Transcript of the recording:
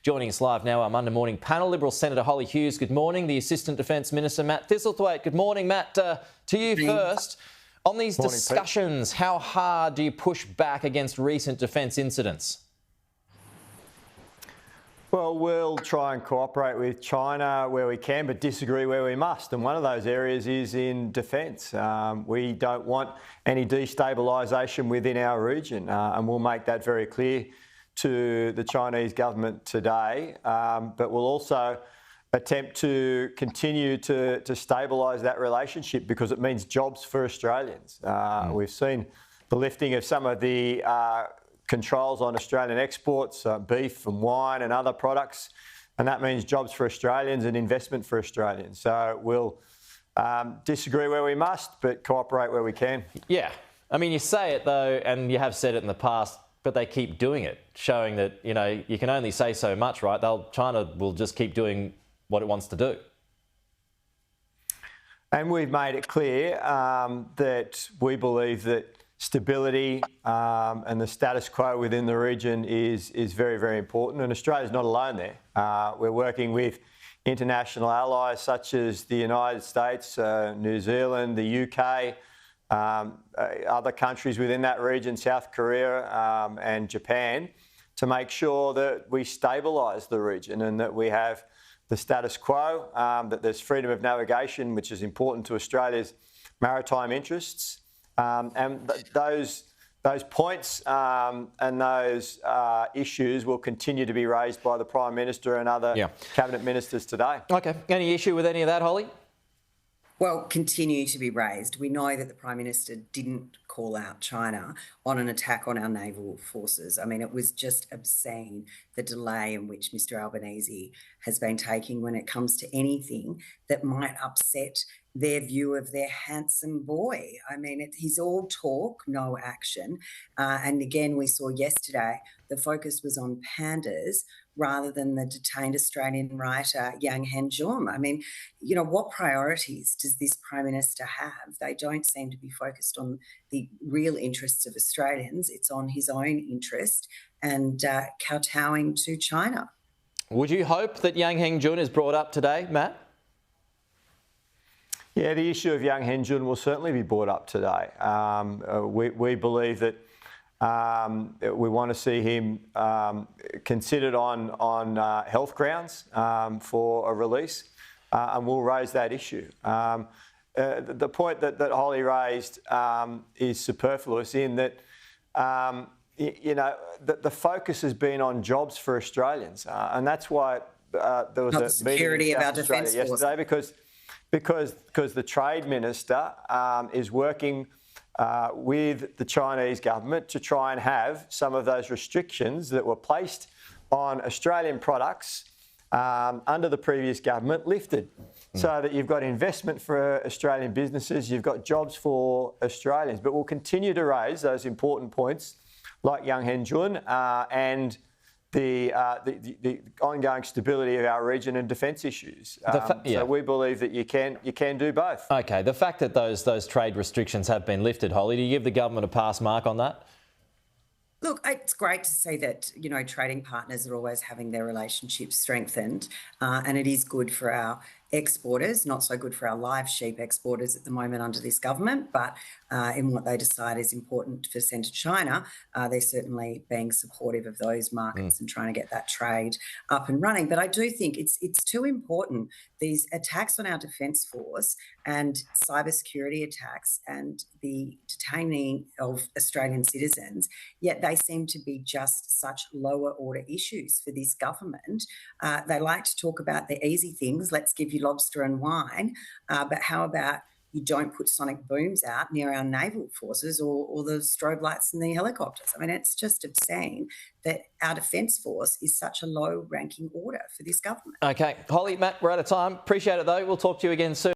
Joining us live now, our Monday morning panel, Liberal Senator Holly Hughes. Good morning. The Assistant Defence Minister Matt Thistlethwaite. Good morning, Matt. To you first. On these discussions, Pete, how hard do you push back against recent defence incidents? Well, we'll try and cooperate with China where we can, but disagree where we must. And one of those areas is in defence. We don't want any destabilisation within our region, and we'll make that very clear to the Chinese government today. But we'll also attempt to continue to stabilise that relationship because it means jobs for Australians. We've seen the lifting of some of the controls on Australian exports, beef and wine and other products, and that means jobs for Australians and investment for Australians. So we'll disagree where we must, but cooperate where we can. Yeah. I mean, you say it though, and you have said it in the past, but they keep doing it, showing that, you know, you can only say so much, right? China will just keep doing what it wants to do. And we've made it clear that we believe that stability and the status quo within the region is very, very important. And Australia's not alone there. We're working with international allies such as the United States, New Zealand, the UK, other countries within that region, South Korea and Japan, to make sure that we stabilise the region and that we have the status quo, that there's freedom of navigation, which is important to Australia's maritime interests. And those points and those issues will continue to be raised by the Prime Minister and other cabinet ministers today. Okay. Any issue with any of that, Holly? Well, continue to be raised. We know that the Prime Minister didn't call out China on an attack on our naval forces. I mean, it was just obscene, the delay in which Mr Albanese has been taking when it comes to anything that might upset their view of their handsome boy. I mean, he's all talk, no action. And again, we saw yesterday, the focus was on pandas rather than the detained Australian writer Yang Hengjun. I mean, you know, what priorities does this Prime Minister have? They don't seem to be focused on the real interests of Australians. It's on his own interest and kowtowing to China. Would you hope that Yang Hengjun is brought up today, Matt? Yeah, the issue of Yang Hengjun will certainly be brought up today. We believe that we want to see him considered on health grounds for a release, and we'll raise that issue. The point that Holly raised is superfluous in that, you know, the focus has been on jobs for Australians, and that's why there was a security of our defence force yesterday because the Trade Minister is working with the Chinese government to try and have some of those restrictions that were placed on Australian products under the previous government lifted, so that you've got investment for Australian businesses, you've got jobs for Australians. But we'll continue to raise those important points like Yang Hengjun and the ongoing stability of our region and defence issues. So we believe that you can do both. Okay, the fact that those trade restrictions have been lifted, Holly, do you give the government a pass mark on that? Look, it's great to see that, you know, trading partners are always having their relationships strengthened, and it is good for our exporters, not so good for our live sheep exporters at the moment under this government, but in what they decide is important for send to China, they're certainly being supportive of those markets and trying to get that trade up and running. But I do think it's too important, these attacks on our defence force and cybersecurity attacks and the detaining of Australian citizens, yet they seem to be just such lower order issues for this government. They like to talk about the easy things, let's give you lobster and wine, but how about you don't put sonic booms out near our naval forces or the strobe lights in the helicopters? I mean, it's just obscene that our defence force is such a low-ranking order for this government. Okay, Holly, Matt, we're out of time. Appreciate it, though. We'll talk to you again soon.